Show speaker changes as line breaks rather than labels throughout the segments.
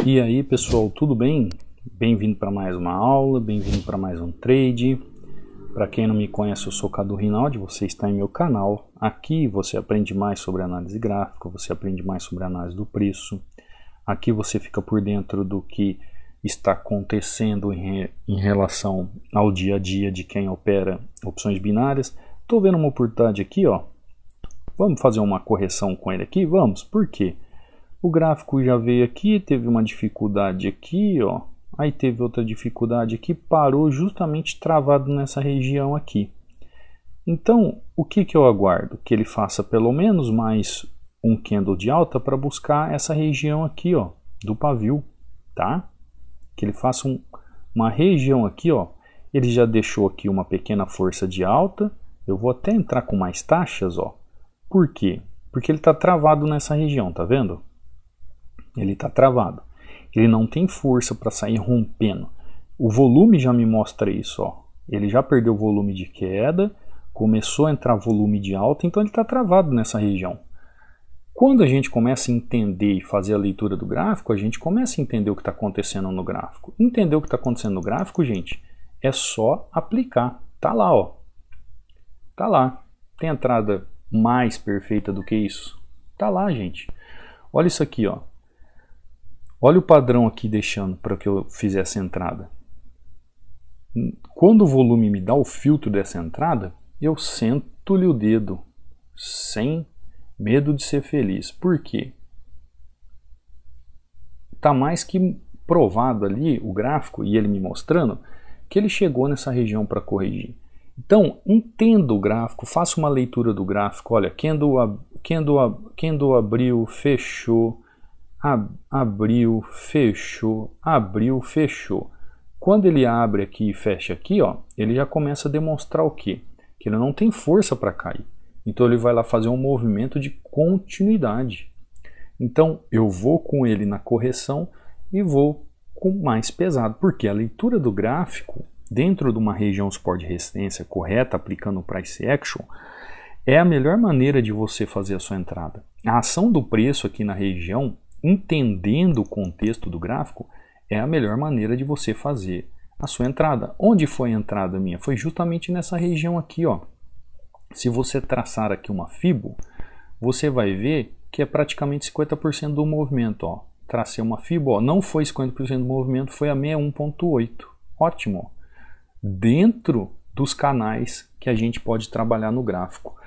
E aí pessoal, tudo bem? Bem-vindo para mais uma aula, bem-vindo para mais um trade. Para quem não me conhece, eu sou Cadu Rinaldi, você está em meu canal. Aqui você aprende mais sobre análise gráfica, você aprende mais sobre análise do preço. Aqui você fica por dentro do que está acontecendo em relação ao dia a dia de quem opera opções binárias. Estou vendo uma oportunidade aqui, ó. Vamos fazer uma correção com ele aqui? Vamos, por quê? O gráfico já veio aqui, teve uma dificuldade aqui, ó. Aí teve outra dificuldade aqui, parou justamente travado nessa região aqui. Então, o que eu aguardo? Que ele faça pelo menos mais um candle de alta para buscar essa região aqui, ó, do pavio, tá? Que ele faça uma região aqui, ó. Ele já deixou aqui uma pequena força de alta. Eu vou até entrar com mais taxas, ó. Por quê? Porque ele está travado nessa região, tá vendo? Ele está travado. Ele não tem força para sair rompendo. O volume já me mostra isso, ó. Ele já perdeu volume de queda, começou a entrar volume de alta, então ele está travado nessa região. Quando a gente começa a entender e fazer a leitura do gráfico, a gente começa a entender o que está acontecendo no gráfico. Entender o que está acontecendo no gráfico, gente, é só aplicar. Tá lá, ó. Tá lá. Tem entrada mais perfeita do que isso? Tá lá, gente. Olha isso aqui, ó. Olha o padrão aqui deixando para que eu fizesse essa entrada. Quando o volume me dá o filtro dessa entrada, eu sento-lhe o dedo, sem medo de ser feliz. Por quê? Tá mais que provado ali o gráfico e ele me mostrando que ele chegou nessa região para corrigir. Então, entenda o gráfico, faça uma leitura do gráfico. Olha, candle abriu, fechou. Abriu, fechou, abriu, fechou. Quando ele abre aqui e fecha aqui, ó, ele já começa a demonstrar o quê? Que ele não tem força para cair. Então ele vai lá fazer um movimento de continuidade. Então eu vou com ele na correção e vou com mais pesado, porque a leitura do gráfico dentro de uma região suporte de resistência correta, aplicando o price action, é a melhor maneira de você fazer a sua entrada. A ação do preço aqui na região, entendendo o contexto do gráfico, é a melhor maneira de você fazer a sua entrada. Onde foi a entrada minha? Foi justamente nessa região aqui, ó. Se você traçar aqui uma Fibo, você vai ver que é praticamente 50% do movimento, ó. Tracei uma Fibo, ó. Não foi 50% do movimento, foi a 61.8. Ótimo. Dentro dos canais que a gente pode trabalhar no gráfico.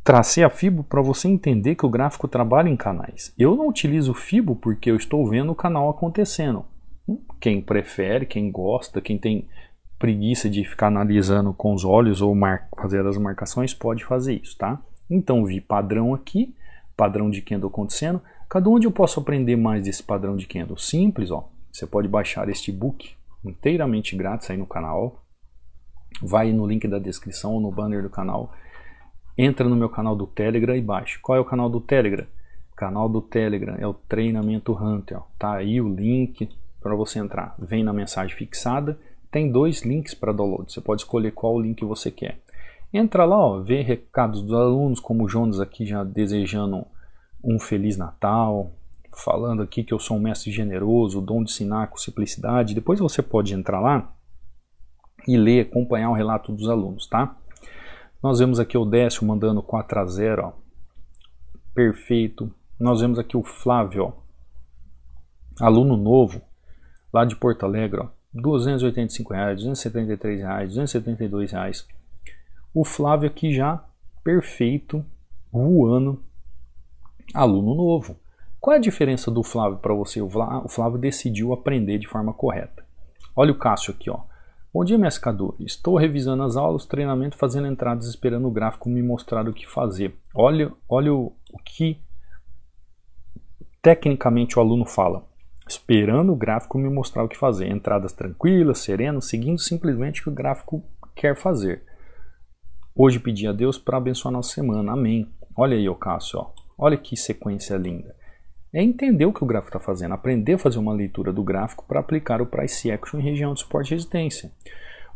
Tracei a Fibo para você entender que o gráfico trabalha em canais. Eu não utilizo Fibo porque eu estou vendo o canal acontecendo. Quem prefere, quem gosta, quem tem preguiça de ficar analisando com os olhos ou fazer as marcações, pode fazer isso, tá? Então vi padrão aqui, padrão de candle acontecendo. Cada onde eu posso aprender mais desse padrão de candle? Simples, ó. Você pode baixar este book inteiramente grátis aí no canal. Vai no link da descrição ou no banner do canal. Entra no meu canal do Telegram e baixa. Qual é o canal do Telegram? O canal do Telegram é o Treinamento Hunter. Ó. Tá aí o link para você entrar. Vem na mensagem fixada. Tem 2 links para download. Você pode escolher qual link você quer. Entra lá, ó, vê recados dos alunos, como o Jonas aqui já desejando um Feliz Natal. Falando aqui que eu sou um mestre generoso, dom de ensinar com simplicidade. Depois você pode entrar lá e ler, acompanhar o relato dos alunos, tá? Nós vemos aqui o Décio mandando 4-0, ó. Perfeito. Nós vemos aqui o Flávio, ó. Aluno novo, lá de Porto Alegre, ó. R$285, R$273, R$272. O Flávio aqui já, perfeito, voando, aluno novo. Qual é a diferença do Flávio para você? O Flávio decidiu aprender de forma correta. Olha o Cássio aqui, ó. Bom dia, mestre Cadu. Estou revisando as aulas, treinamento, fazendo entradas, esperando o gráfico me mostrar o que fazer. Olha o que tecnicamente o aluno fala. Esperando o gráfico me mostrar o que fazer. Entradas tranquilas, serenas, seguindo simplesmente o que o gráfico quer fazer. Hoje pedi a Deus para abençoar nossa semana. Amém. Olha aí, Cássio. Ó. Olha que sequência linda. É entender o que o gráfico está fazendo, aprender a fazer uma leitura do gráfico para aplicar o price action em região de suporte e resistência.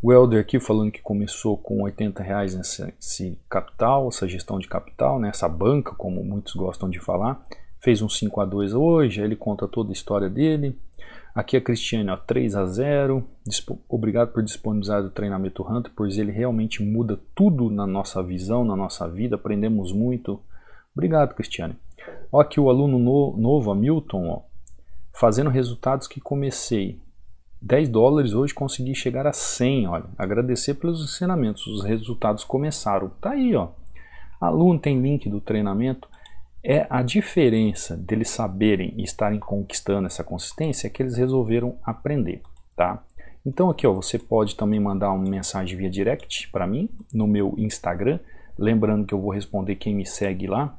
O Helder aqui falando que começou com R$80 nesse capital, essa gestão de capital, né, essa banca, como muitos gostam de falar. fez um 5-2 hoje, aí ele conta toda a história dele. Aqui a Cristiane, ó, 3-0, obrigado por disponibilizar o treinamento Hunter, pois ele realmente muda tudo na nossa visão, na nossa vida, aprendemos muito. Obrigado, Cristiane. Ó, aqui o aluno novo, Hamilton, ó, fazendo resultados que comecei. $10 hoje consegui chegar a 100, olha, agradecer pelos ensinamentos, os resultados começaram. Tá aí, ó. Aluno tem link do treinamento. É a diferença deles saberem e estarem conquistando essa consistência é que eles resolveram aprender, tá? Então aqui, ó, você pode também mandar uma mensagem via direct para mim no meu Instagram, lembrando que eu vou responder quem me segue lá.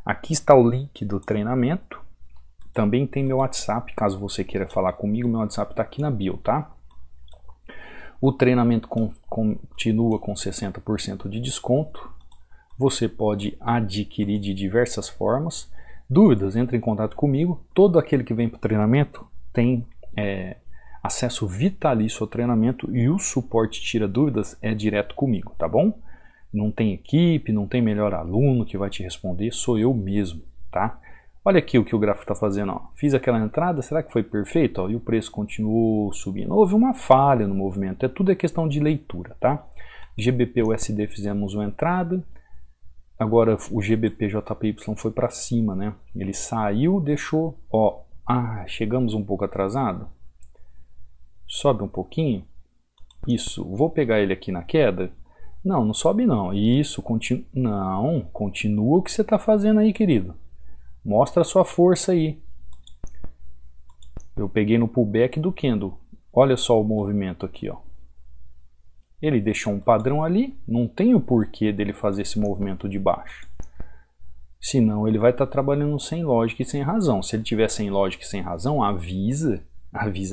Aqui está o link do treinamento. Também tem meu WhatsApp, caso você queira falar comigo, meu WhatsApp está aqui na bio, tá? O treinamento continua com 60% de desconto. Você pode adquirir de diversas formas. Dúvidas, entre em contato comigo. Todo aquele que vem para o treinamento tem acesso vitalício ao treinamento e o suporte tira dúvidas é direto comigo, tá bom? Não tem equipe, não tem melhor aluno que vai te responder, sou eu mesmo, tá? Olha aqui o que o gráfico está fazendo, ó. Fiz aquela entrada, será que foi perfeito? Ó, e o preço continuou subindo. Houve uma falha no movimento, tudo é questão de leitura, tá? GBP USD fizemos uma entrada, agora o GBP JPY foi para cima, né? Ele saiu, deixou, ó, chegamos um pouco atrasado. Sobe um pouquinho. Isso, vou pegar ele aqui na queda. Não, não sobe não. Isso, continua o que você está fazendo aí, querido. Mostra a sua força aí. Eu peguei no pullback do candle. Olha só o movimento aqui, ó. Ele deixou um padrão ali. Não tem o porquê dele fazer esse movimento de baixo. Senão ele vai estar trabalhando sem lógica e sem razão. Se ele tiver sem lógica e sem razão, avisa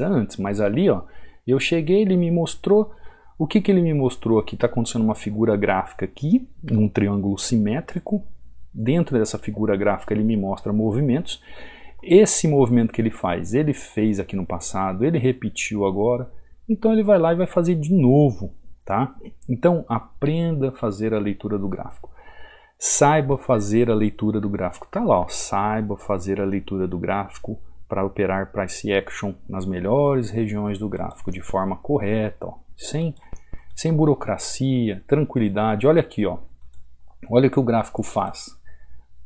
antes. Mas ali, ó, eu cheguei, ele me mostrou. O que ele me mostrou aqui? Está acontecendo uma figura gráfica aqui, num triângulo simétrico. Dentro dessa figura gráfica ele me mostra movimentos. Esse movimento que ele faz, ele fez aqui no passado, ele repetiu agora. Então ele vai lá e vai fazer de novo, tá? Então aprenda a fazer a leitura do gráfico. Saiba fazer a leitura do gráfico. Tá lá, ó, saiba fazer a leitura do gráfico para operar price action nas melhores regiões do gráfico de forma correta, ó, sem burocracia, tranquilidade. Olha aqui, ó. Olha o que o gráfico faz.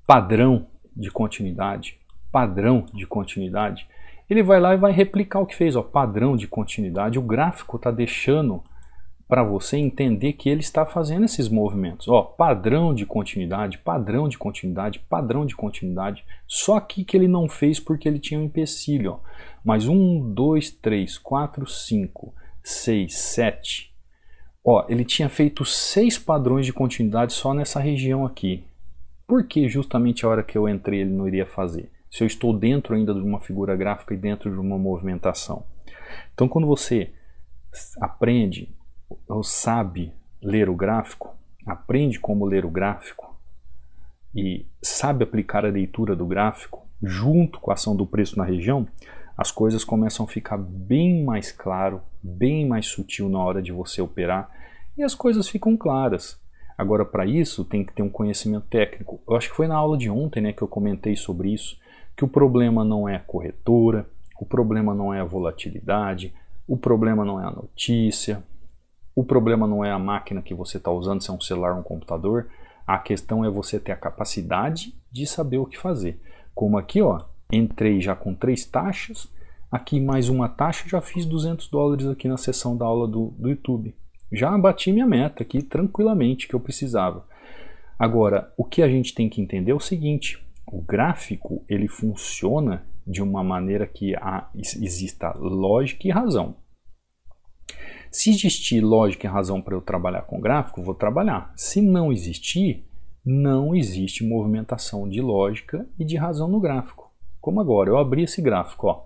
Padrão de continuidade, padrão de continuidade. Ele vai lá e vai replicar o que fez, ó, padrão de continuidade. O gráfico está deixando para você entender que ele está fazendo esses movimentos. Ó, padrão de continuidade, padrão de continuidade, padrão de continuidade. Só aqui que ele não fez porque ele tinha um empecilho. Ó. Mas 1, 2, 3, 4, 5, 6, 7. Ó, ele tinha feito 6 padrões de continuidade só nessa região aqui. Por que justamente a hora que eu entrei ele não iria fazer? Se eu estou dentro ainda de uma figura gráfica e dentro de uma movimentação. Então quando você aprende ou sabe ler o gráfico, aprende como ler o gráfico e sabe aplicar a leitura do gráfico junto com a ação do preço na região, as coisas começam a ficar bem mais claro, bem mais sutil na hora de você operar e as coisas ficam claras. Agora, para isso, tem que ter um conhecimento técnico. Eu acho que foi na aula de ontem, né, que eu comentei sobre isso, que o problema não é a corretora, o problema não é a volatilidade, o problema não é a notícia, o problema não é a máquina que você está usando, se é um celular ou um computador. A questão é você ter a capacidade de saber o que fazer. Como aqui, ó, entrei já com 3 taxas, aqui mais uma taxa, já fiz $200 aqui na sessão da aula do YouTube. Já bati minha meta aqui tranquilamente que eu precisava. Agora, o que a gente tem que entender é o seguinte, o gráfico ele funciona de uma maneira que exista lógica e razão. Se existir lógica e razão para eu trabalhar com gráfico, vou trabalhar. Se não existir, não existe movimentação de lógica e de razão no gráfico. Como agora, eu abri esse gráfico, ó.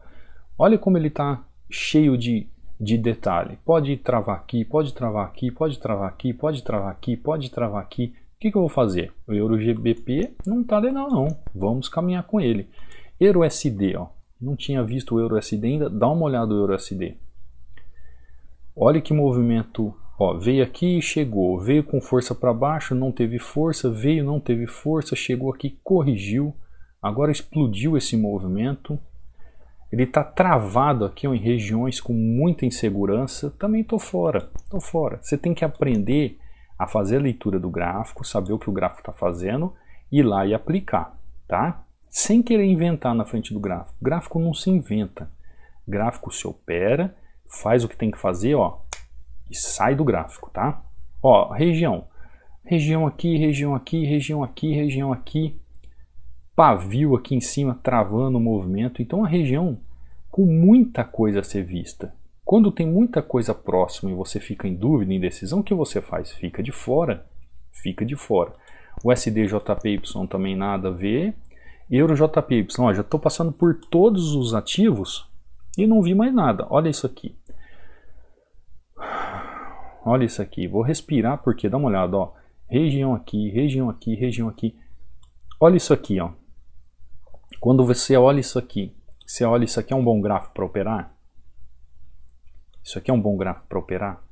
Olha como ele está cheio de detalhe. Pode travar aqui, pode travar aqui, pode travar aqui, pode travar aqui, pode travar aqui. O que eu vou fazer? O Euro GBP não está legal não. Vamos caminhar com ele. Euro USD, ó. Não tinha visto o Euro USD ainda. Dá uma olhada no Euro USD. Olha que movimento. Ó, veio aqui e chegou. Veio com força para baixo, não teve força. Veio, não teve força. Chegou aqui, corrigiu. agora explodiu esse movimento. Ele está travado aqui ó, em regiões com muita insegurança. Também estou fora, estou fora. Você tem que aprender a fazer a leitura do gráfico, saber o que o gráfico está fazendo, ir lá e aplicar, tá? Sem querer inventar na frente do gráfico. O gráfico não se inventa. O gráfico se opera, faz o que tem que fazer, ó, e sai do gráfico, tá? Ó, região. Região aqui, região aqui, região aqui, região aqui. Pavio aqui em cima travando o movimento. Então a região com muita coisa a ser vista. Quando tem muita coisa próxima e você fica em dúvida, em decisão, o que você faz? Fica de fora. Fica de fora. O SDJPY também nada a ver. EuroJPY, ó, já estou passando por todos os ativos e não vi mais nada. Olha isso aqui. Olha isso aqui. Vou respirar porque dá uma olhada, ó. Região aqui, região aqui, região aqui. Olha isso aqui, ó. Quando você olha isso aqui, você olha isso aqui, é um bom gráfico para operar? Isso aqui é um bom gráfico para operar?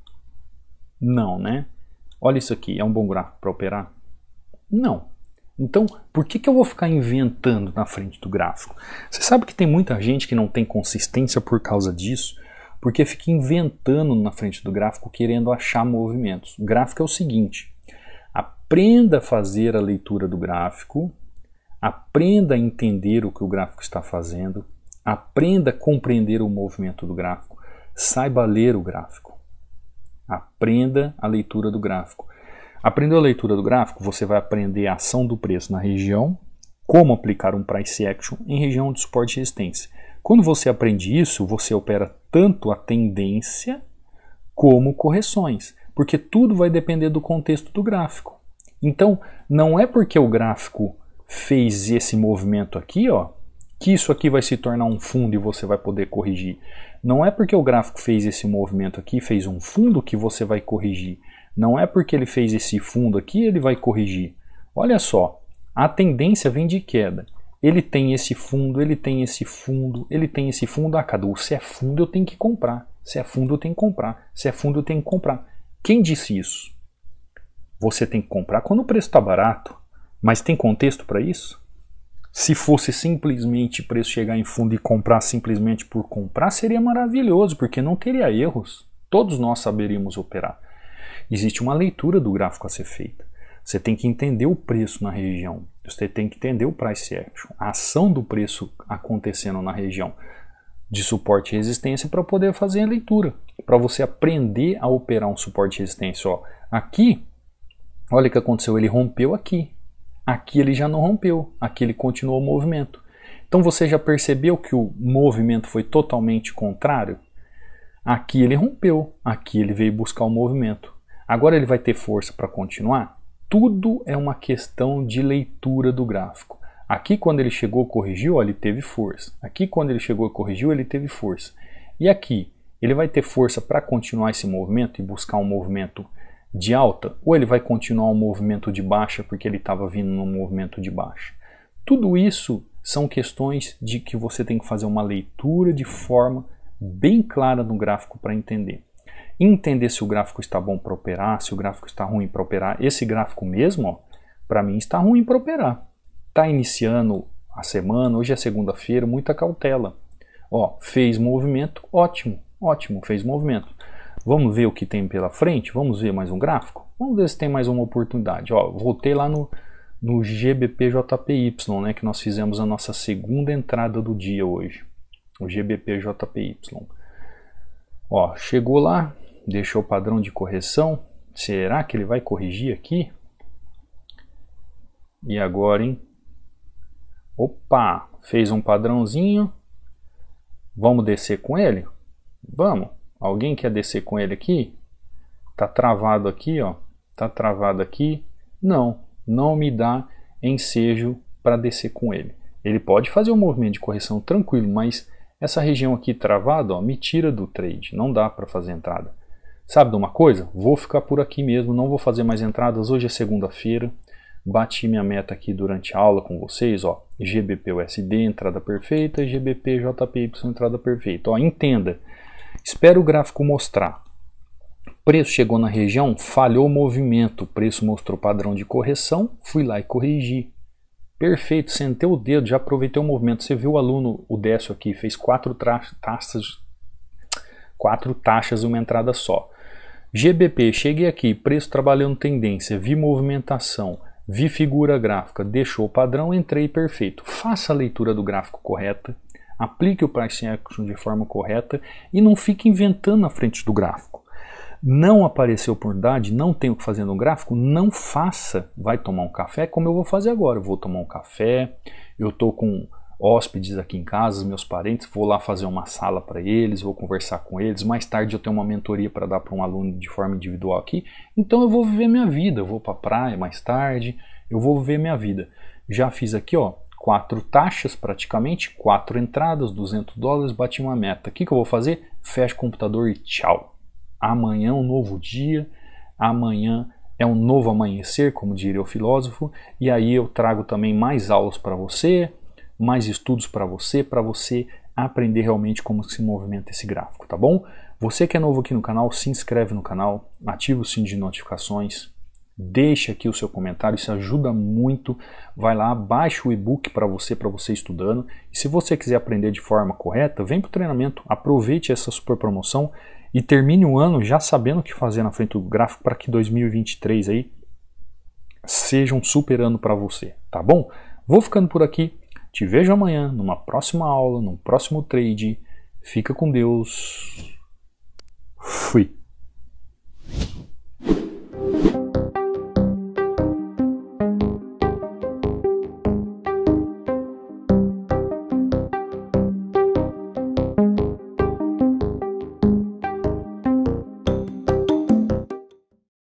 Não, né? Olha isso aqui, é um bom gráfico para operar? Não. Então, por que eu vou ficar inventando na frente do gráfico? Você sabe que tem muita gente que não tem consistência por causa disso, porque fica inventando na frente do gráfico, querendo achar movimentos. O gráfico é o seguinte, aprenda a fazer a leitura do gráfico, aprenda a entender o que o gráfico está fazendo, aprenda a compreender o movimento do gráfico, saiba ler o gráfico. Aprenda a leitura do gráfico. Aprendeu a leitura do gráfico, você vai aprender a ação do preço na região, como aplicar um price action em região de suporte e resistência. Quando você aprende isso, você opera tanto a tendência como correções, porque tudo vai depender do contexto do gráfico. Então, não é porque o gráfico fez esse movimento aqui, ó, que isso aqui vai se tornar um fundo e você vai poder corrigir. Não é porque o gráfico fez esse movimento aqui, fez um fundo, que você vai corrigir. Não é porque ele fez esse fundo aqui, ele vai corrigir. Olha só, a tendência vem de queda. Ele tem esse fundo, ele tem esse fundo, ele tem esse fundo. Ah, Cadu, se é fundo eu tenho que comprar. Se é fundo eu tenho que comprar. Se é fundo eu tenho que comprar. Quem disse isso? Você tem que comprar quando o preço está barato. Mas tem contexto para isso? Se fosse simplesmente preço chegar em fundo e comprar simplesmente por comprar, seria maravilhoso, porque não teria erros. Todos nós saberíamos operar. Existe uma leitura do gráfico a ser feita. Você tem que entender o preço na região. Você tem que entender o price action, a ação do preço acontecendo na região de suporte e resistência para poder fazer a leitura. Para você aprender a operar um suporte e resistência. Ó, aqui, olha o que aconteceu, ele rompeu aqui. Aqui ele já não rompeu, aqui ele continuou o movimento. Então você já percebeu que o movimento foi totalmente contrário? Aqui ele rompeu, aqui ele veio buscar o movimento. Agora ele vai ter força para continuar? Tudo é uma questão de leitura do gráfico. Aqui quando ele chegou e corrigiu, ó, ele teve força. Aqui quando ele chegou e corrigiu, ele teve força. E aqui, ele vai ter força para continuar esse movimento e buscar um movimento de alta, ou ele vai continuar um movimento de baixa porque ele estava vindo num movimento de baixa. Tudo isso são questões de que você tem que fazer uma leitura de forma bem clara no gráfico para entender. Entender se o gráfico está bom para operar, se o gráfico está ruim para operar. Esse gráfico mesmo, para mim, está ruim para operar. Está iniciando a semana, hoje é segunda-feira, muita cautela. Ó, fez movimento, ótimo, ótimo, fez movimento. Vamos ver o que tem pela frente? Vamos ver mais um gráfico? Vamos ver se tem mais uma oportunidade. Ó, voltei lá no GBPJPY, né, que nós fizemos a nossa segunda entrada do dia hoje. O GBPJPY. Ó, chegou lá, deixou o padrão de correção. Será que ele vai corrigir aqui? E agora, hein? Opa, fez um padrãozinho. Vamos descer com ele? Vamos. Alguém quer descer com ele aqui? Tá travado aqui, ó. Tá travado aqui. Não, não me dá ensejo para descer com ele. Ele pode fazer um movimento de correção tranquilo, mas essa região aqui travada, ó, me tira do trade. Não dá para fazer entrada. Sabe de uma coisa? Vou ficar por aqui mesmo, não vou fazer mais entradas. Hoje é segunda-feira. Bati minha meta aqui durante a aula com vocês, ó. GBPUSD, entrada perfeita. GBPJPY, entrada perfeita. Ó, entenda. Espera o gráfico mostrar. Preço chegou na região, falhou o movimento. O preço mostrou padrão de correção, fui lá e corrigi. Perfeito, sentei o dedo, já aproveitei o movimento. Você viu o aluno, o Décio aqui, fez 4 taxas e uma entrada só. GBP, cheguei aqui, preço trabalhando tendência, vi movimentação, vi figura gráfica, deixou o padrão, entrei perfeito. Faça a leitura do gráfico correta, aplique o Pricing Action de forma correta e não fique inventando na frente do gráfico. Não apareceu oportunidade, não tem o que fazer no gráfico, não faça. Vai tomar um café, como eu vou fazer agora. Eu vou tomar um café, eu estou com hóspedes aqui em casa, meus parentes, vou lá fazer uma sala para eles, vou conversar com eles. Mais tarde eu tenho uma mentoria para dar para um aluno de forma individual aqui. Então eu vou viver minha vida, eu vou para a praia mais tarde, eu vou viver minha vida. Já fiz aqui, ó, 4 taxas praticamente, 4 entradas, $200, bati uma meta. O que eu vou fazer? Fecho o computador e tchau. Amanhã é um novo dia, amanhã é um novo amanhecer, como diria o filósofo, e aí eu trago também mais aulas para você, mais estudos para você aprender realmente como se movimenta esse gráfico, tá bom? Você que é novo aqui no canal, se inscreve no canal, ativa o sininho de notificações, deixa aqui o seu comentário, isso ajuda muito. Vai lá, baixa o e-book para você estudando. E se você quiser aprender de forma correta, vem para o treinamento, aproveite essa super promoção e termine o ano já sabendo o que fazer na frente do gráfico para que 2023 aí seja um super ano para você, tá bom? Vou ficando por aqui. Te vejo amanhã numa próxima aula, num próximo trade. Fica com Deus. Fui.